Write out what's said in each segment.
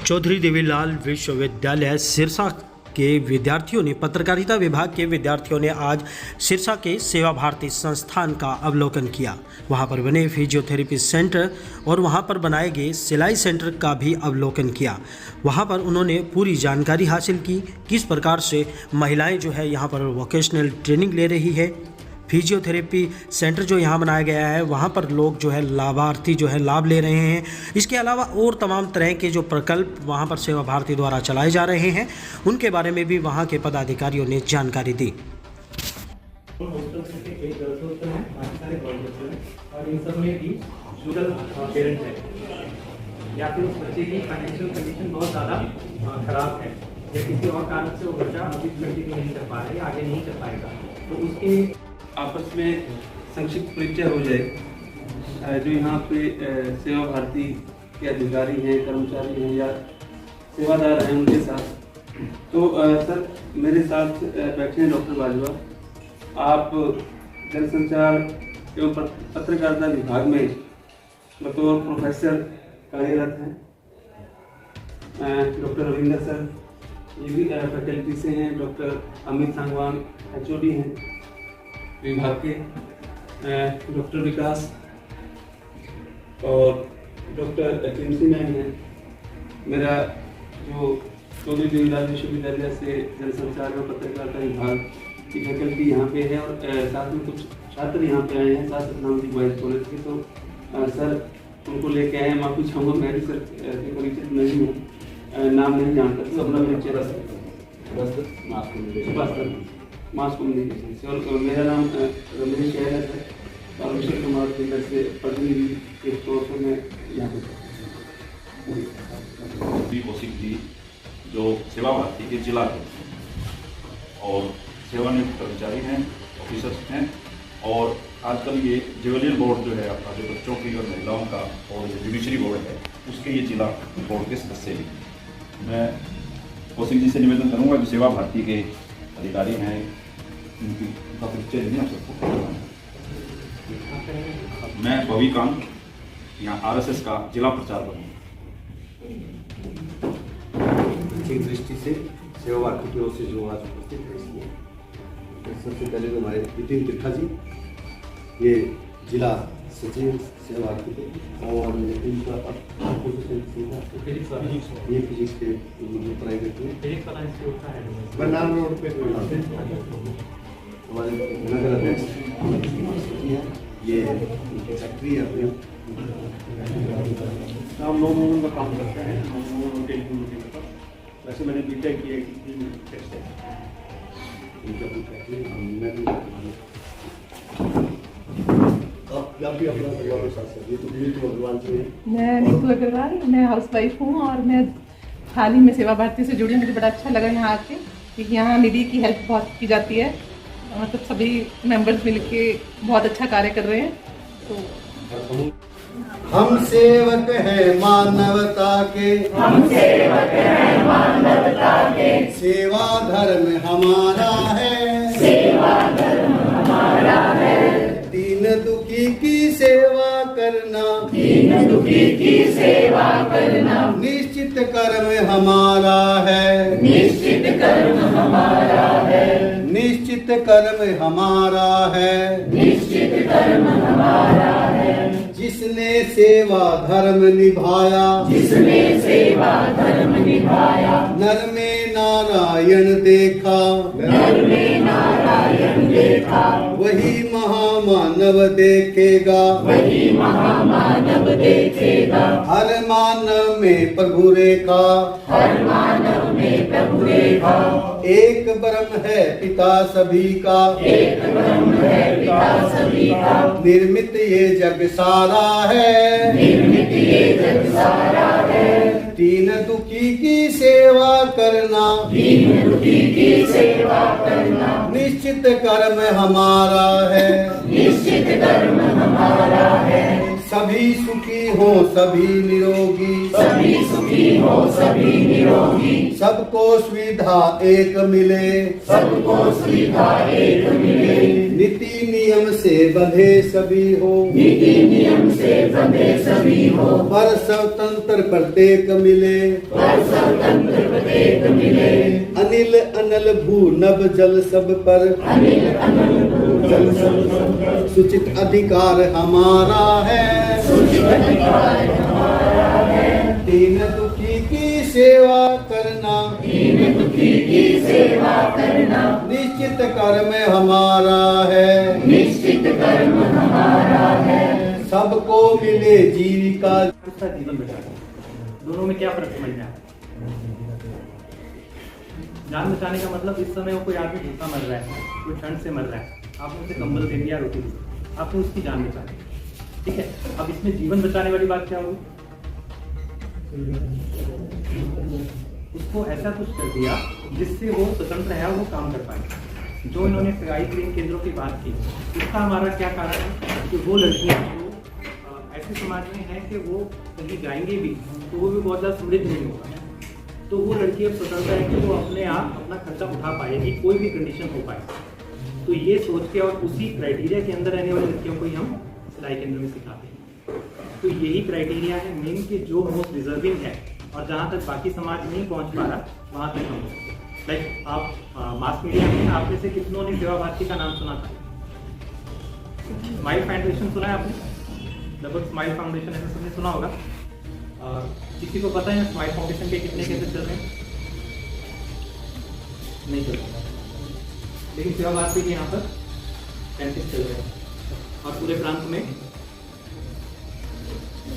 चौधरी देवीलाल विश्वविद्यालय सिरसा के विद्यार्थियों ने पत्रकारिता विभाग के विद्यार्थियों ने आज सिरसा के सेवा भारती संस्थान का अवलोकन किया। वहां पर बने फिजियोथेरेपी सेंटर और वहां पर बनाए गए सिलाई सेंटर का भी अवलोकन किया। वहां पर उन्होंने पूरी जानकारी हासिल की, किस प्रकार से महिलाएं जो है यहां पर वोकेशनल ट्रेनिंग ले रही है। फिजियोथेरेपी सेंटर जो यहाँ बनाया गया है वहाँ पर लोग जो है लाभार्थी जो है लाभ ले रहे हैं। इसके अलावा और तमाम तरह के जो प्रकल्प वहाँ पर सेवा भारती द्वारा चलाए जा रहे हैं उनके बारे में भी वहाँ के पदाधिकारियों ने जानकारी दी। और इन सब में भी रूरल पेरेंट्स है या फिर उस बच्चे की फाइनेंशियल कंडीशन बहुत ज़्यादा खराब है या किसी और कारण से वो बच्चा अभी कंटिन्यू नहीं कर पा रहा है, आगे नहीं कर पाएगा, तो उसके आपस में संक्षिप्त परिचय हो जाए। जो यहाँ पे सेवा भारती के अधिकारी हैं, कर्मचारी हैं या सेवादार हैं उनके साथ। तो सर मेरे साथ बैठे हैं डॉक्टर बाजवा। आप जनसंचार एवं पत्रकारिता विभाग में बतौर प्रोफेसर कार्यरत हैं। डॉक्टर रविंदर सर ये भी फैकल्टी से हैं। डॉक्टर अमित सांगवान HOD हैं विभाग के। डॉक्टर विकास और डॉक्टर टिमसी मैन हैं। मेरा जो चौधरी देवीलाल विश्वविद्यालय से जनसंचार और पत्रकारिता विभाग की फैकल्टी यहाँ पे है और साथ में कुछ छात्र यहाँ पे आए हैं साथ नामदी बॉयज कॉलेज के। तो सर उनको लेके आए हैं। माफ़ी चाहूँगा, मैं भी सर के परिचित नहीं हूँ, नाम नहीं जानता, तो अपना परिचय मास कम्युनिकेशन से। और मेरा नाम रमेश शहर है और अभिषेक कुमार के घर से प्रतिनिधि के तौर पर मैं यहाँ पे कौशिक जी जो सेवा भारती के जिला है और सेवानिवृत्त कर्मचारी हैं, ऑफिसर्स हैं। और आजकल ये ज्वेलियर बोर्ड जो है आपका जो बच्चों की और महिलाओं का और जो जुडिशरी बोर्ड है उसके ये जिला बोर्ड के सदस्य भी। मैं कौशिक जी से निवेदन करूँगा जो सेवा भारती के अधिकारी हैं उनका परिचय देंगे आप सबको। मैं भविकांत यहाँ RSS का जिला प्रचारक हूँ। एक दृष्टि से सेवा भारती की ओर से जो आज उपस्थित है, सबसे पहले तो हमारे नितिन त्रिखा जी, ये जिला सचिव सेवा भारती के, और ये फिजिक्स के प्राइवेट में बनाम रोड पे हमारे नगर अध्यक्ष है, ये सेक्रेटरी है अपने। हम लोग का काम करते हैं। वैसे मैंने BTech किया मैं नीतू अग्रवाल, मैं हाउसवाइफ हूँ और मैं हाल ही में सेवा भारती से जुड़ी हूँ। मुझे बड़ा अच्छा लगा यहाँ आके, क्योंकि यहाँ निधि की हेल्प बहुत की जाती है। मतलब सभी मेंबर्स मिलके बहुत अच्छा कार्य कर रहे हैं। तो हम सेवक हैं मानवता के, हम सेवक हैं मानवता के, सेवा धर्म हमारा है, सेवा धर्म हमारा है। दीन दुखी की सेवा करना, दीन दुखी की सेवा करना, निश्चित कर्म हमारा है, निश्चित कर्म हमारा है, निश्चित कर्म हमारा है, निश्चित कर्म हमारा है। जिसने सेवा धर्म निभाया, जिसने सेवा धर्म निभाया, नर में नारायण देखा, नर में नारायण देखा, वही महामानव देखेगा, वही महामानव देखेगा। हर मानव में प्रभु रेखा, हर मानव में प्रभु रेखा। एक ब्रह्म है पिता सभी का, एक ब्रह्म है पिता सभी का। निर्मित ये जग सारा है, निर्मित ये जग सारा है। दीन दुखी की सेवा करना, दीन दुखी की सेवा करना, निश्चित कर्म हमारा है, निश्चित कर्म हमारा है। सभी सुखी हो सभी निरोगी, सबको सुविधा एक मिले, नीति नियम से बंधे सभी हो, पर स्वतंत्र प्रत्येक मिले, अनिल अनल भू नभ जल सब पर, सुचित अधिकार हमारा है, दीन दुखी की सेवा करना, निश्चित कर्म हमारा है, सबको मिले जीविका। उसका जीवन बचाना, दोनों में क्या फर्क समझ में आता है? जान बचाने का मतलब इस समय वो कोई आदमी भूखा मर रहा है, कोई ठंड से मर रहा है, आपने उसे कंबल दे दिया, रोटी दी, आपने उसकी जान बचाई, ठीक है। अब इसमें जीवन बचाने वाली बात क्या होगी? उसको ऐसा कुछ कर दिया जिससे वो स्वतंत्र है और वो काम कर पाए। जो इन्होंने सगाई प्रेम केंद्रों की बात की, उसका हमारा क्या कारण है कि वो लड़कियां जो ऐसे समाज में है कि वो कहीं जाएंगे भी तो वो भी बहुत ज़्यादा समृद्ध नहीं होगा, तो वो लड़की अब स्वतंत्र है कि वो अपने आप अपना खर्चा उठा पाएगी, कोई भी कंडीशन हो पाए। तो ये सोच के और उसी क्राइटेरिया के अंदर रहने वाली लड़कियों को ही हम सिलाई केंद्र में सिखाते हैं। तो यही क्राइटेरिया है मेन कि जो मोस्ट डिजर्विंग है और जहाँ तक बाकी समाज नहीं पहुँच पा रहा वहाँ तक हम लाइक आप मास मीडिया में आप में से कितनों ने सेवा भारती का नाम सुना था? स्माइल फाउंडेशन सुना है आपने? लगभग स्माइल फाउंडेशन ऐसा सबने सुना होगा। किसी को पता है स्माइल फाउंडेशन के कितने केसेस चल रहे हैं? नहीं चल रहे, लेकिन सेवा भारती के यहाँ पर 35 चल रहे हैं और पूरे प्रांत में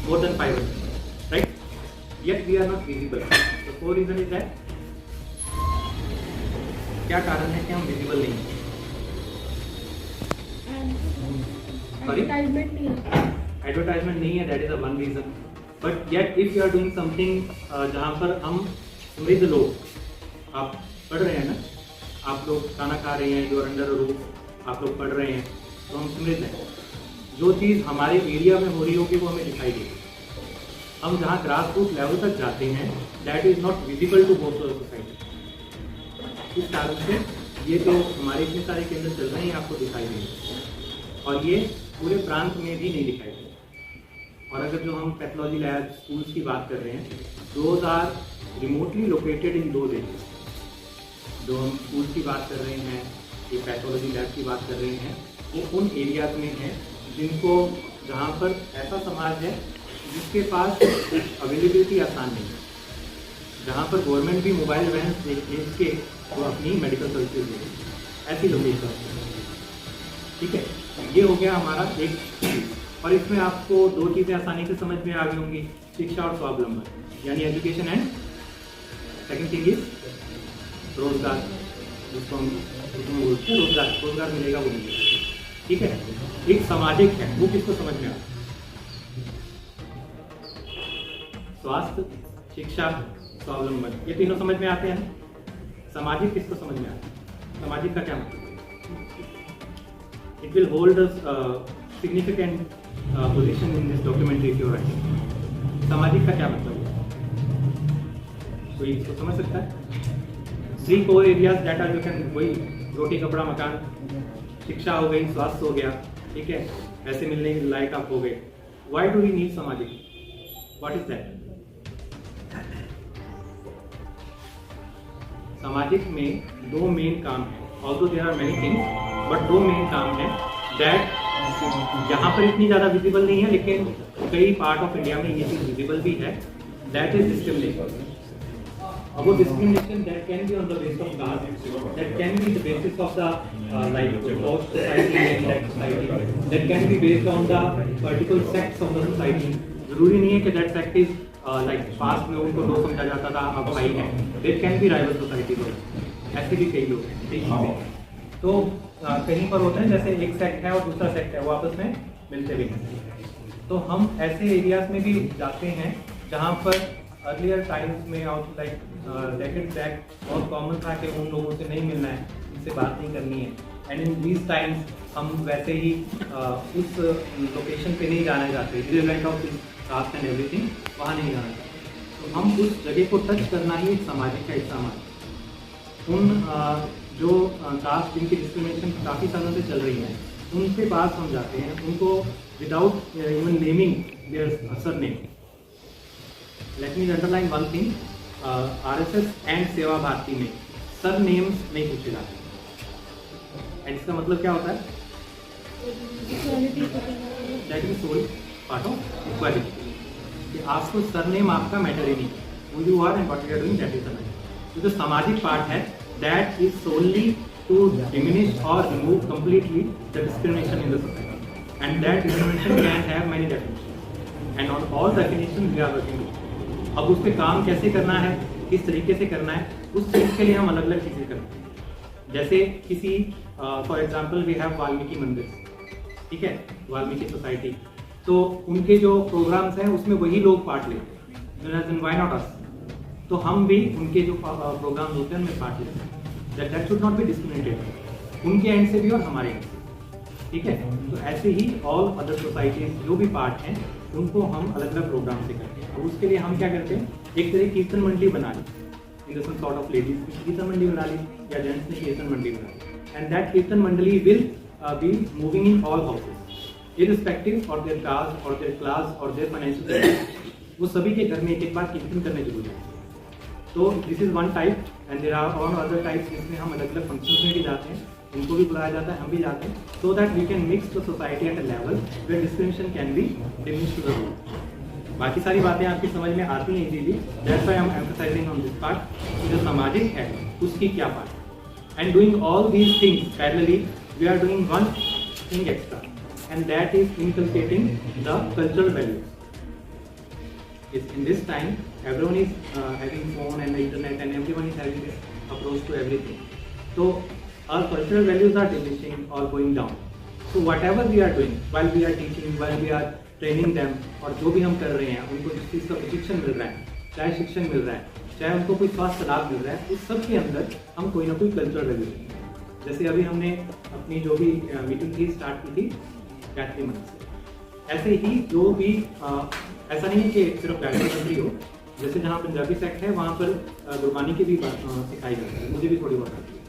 more than 500, right? Yet we are not visible. The core reason is that क्या कारण है कि हम विजिबल नहीं हैं? एडवर्टाइजमेंट नहीं है, that is one reason. But yet if you are doing something जहाँ पर हम समृद्ध लोग, आप पढ़ रहे हैं ना, आप लोग खाना खा रहे हैं, जो अंडर रूफ आप लोग पढ़ रहे हैं, तो हम समृद्ध हैं। जो चीज़ हमारे एरिया में हो रही होगी वो हमें दिखाई देगी। हम जहाँ ग्रास रूट लेवल तक जाते हैं, that is not visible to most of society. इस कारण से ये जो हमारे इतने सारे केंद्र चल रहे हैं आपको दिखाई देंगे और ये पूरे प्रांत में भी नहीं दिखाई देंगे। और अगर जो हम पैथोलॉजी लैब स्कूल्स की बात कर रहे हैं, those are remotely located in दो एरियाज। जो हम स्कूल की बात कर रहे हैं, ये पैथोलॉजी लैब की बात कर रहे हैं, वो उन एरियाज में हैं जिनको, जहाँ पर ऐसा समाज है जिसके पास अवेलेबिलिटी आसान नहीं है, जहाँ पर गवर्नमेंट भी मोबाइल वैन भेज के वो अपनी मेडिकल सर्विसेज दे रही है, ऐसी लोकेशन। ठीक है, ये हो गया हमारा एक चीज़। और इसमें आपको दो चीज़ें आसानी से समझ में आ गई होंगी, शिक्षा और स्वावलंबन, यानी education and second thing is रोजगार, जिसको हम बोलते हैं रोजगार। रोजगार मिलेगा वो मिलेगा, ठीक है। एक सामाजिक है, वो किसको समझ में आता है? स्वास्थ्य, शिक्षा, स्वावलंबन, ये तीनों समझ में आते हैं। सामाजिक किसको समझ में आता है? सामाजिक का क्या मतलब? It will hold significant position in this documentary if you are writing. सामाजिक का क्या मतलब है? कोई इसको समझ सकता है? 3 core areas that are you can, वही रोटी कपड़ा मकान, शिक्षा हो गई, स्वास्थ्य हो गया, ठीक है, पैसे मिलने के लायक आप हो गए। व्हाई डू वी नीड सामाजिक? What is that? सामाजिक में दो मेन काम है, although there are many things, but दो मेन काम है दैट यहाँ पर इतनी ज़्यादा विजिबल नहीं है, लेकिन कई पार्ट ऑफ इंडिया में ये चीज़ विजिबल भी है। That is discrimination. अब वो discrimination that can be on the basis of caste, that can be the basis of the like of society and that society, that can be based on the particular sects of the society. जरूरी नहीं है कि that sect is like past में उनको दो समझा जाता था, अब भाई है। There can be rival society लोग, ऐसे भी कई लोग हैं। तो कहीं पर होते हैं जैसे एक सेक्ट है और दूसरा सेक्ट है, वो आपस में मिलते भी हैं। तो हम ऐसे एरियाज में भी जाते हैं जहाँ पर अर्लियर टाइम्स में और लाइक डेकेड बैक बहुत कॉमन था कि उन लोगों से नहीं मिलना है, उनसे बात नहीं करनी है, एंड इन दीज टाइम्स हम वैसे ही उस लोकेशन पे नहीं जाना चाहते, irrelevant of this caste and everything, वहाँ नहीं जाना चाहते। तो हम उस जगह को टच करना ही एक सामाजिक का हिस्सा मानते। उन जो कास्ट जिनकी डिस्क्रिमिनेशन काफ़ी सालों से चल रही है, उनके पास हम जाते हैं, उनको without even naming their surname. Let me underline one thing, RSS and Seva Bharati में सरनेम्स नहीं पूछे जाते। एंड इसका मतलब क्या होता है? That is sole part of equality, कि आपको सरनेम आपका मैटर ही नहीं, who you are and what you are doing that is the matter. तो जो सामाजिक पार्ट है, that is solely to diminish और remove completely the discrimination in the society, and that discrimination can have many definitions, and on all definitions we are working. अब उस पर काम कैसे करना है, किस तरीके से करना है, उस चीज़ के लिए हम अलग अलग चीज़ें करते हैं। जैसे किसी for example we have Valmiki mandir, ठीक है, वाल्मीकि सोसाइटी, तो उनके जो प्रोग्राम्स हैं उसमें वही लोग पार्ट लेते हैं, व्हाई नॉट अस? तो हम भी उनके जो प्रोग्राम्स होते हैं उनमें पार्ट लेते हैं। That should not be discriminated, उनके एंड से भी और हमारे एंड से, ठीक है। तो ऐसे ही ऑल अदर सोसाइटीज जो भी पार्ट हैं उनको हम अलग अलग प्रोग्राम से करते हैं। अब उसके लिए हम क्या करते हैं, एक तरह कीर्तन मंडली बना ली, in the some sort of ladies कीर्तन मंडली बना ली या जेंट्स ने कीर्तन मंडली बना ली, एंड दैट कीर्तन मंडली will be moving in all houses irrespective of their caste or their class or their financial, वो सभी के घर में एक बार कीर्तन करने जरूरी है। तो this is one type, and there are all other types जिसमें हम अलग अलग फंक्शंस में भी जाते हैं, उनको भी बुलाया जाता है, हम भी जाते हैं, so that we can mix the society at a level where discrimination can be diminished to the root. बाकी सारी बातें आपकी समझ में आती हैं easily, that's why I am emphasising on this part, कि जो सामाजिक है उसकी क्या part. And doing all these things parallelly we are doing one thing extra, and that is inculcating the cultural values. It's in this time everyone is having phone and the internet, and everyone is having this approach to everything. So our cultural values are diminishing or going down. So whatever we are doing, while we are teaching, while we are training them, और जो भी हम कर रहे हैं उनको जिस चीज़ का प्रशिक्षण मिल रहा है, चाहे शिक्षण मिल रहा है, चाहे उनको कोई स्वास्थ्य लाभ मिल रहा है, उस सब के अंदर हम कोई ना कोई कल्चरल वैल्यू देंगे। जैसे अभी हमने अपनी जो भी मीटिंग थी स्टार्ट की थी गायत्री मंत्र से, ऐसे ही जो भी ऐसा नहीं है कि सिर्फ गायत्री मंत्र ही हो, जैसे जहाँ पंजाबी सेक्ट है वहाँ पर गुरबानी की भी बात सिखाई जाती है, मुझे भी थोड़ी बहुत आती है।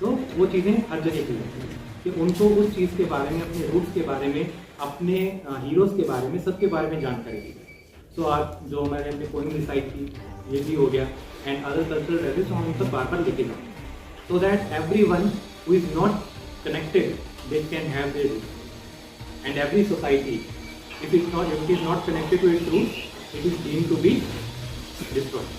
तो वो चीज़ें हर जगह की जाती हैं कि उनको उस चीज़ के बारे में, अपने रूट्स के बारे में, अपने हीरोज़ के बारे में, सबके बारे में जानकारी दी जाए। सो आज जो मैंने अपनी पोइम रिसाइट की, ये भी हो गया, एंड अदर कल्चरल वैल्यूज हम उन सब बार बार लेके जाएं, so that everyone who is not connected they can have their roots. And every society, if it is not connected to its roots, it is deemed to be destroyed.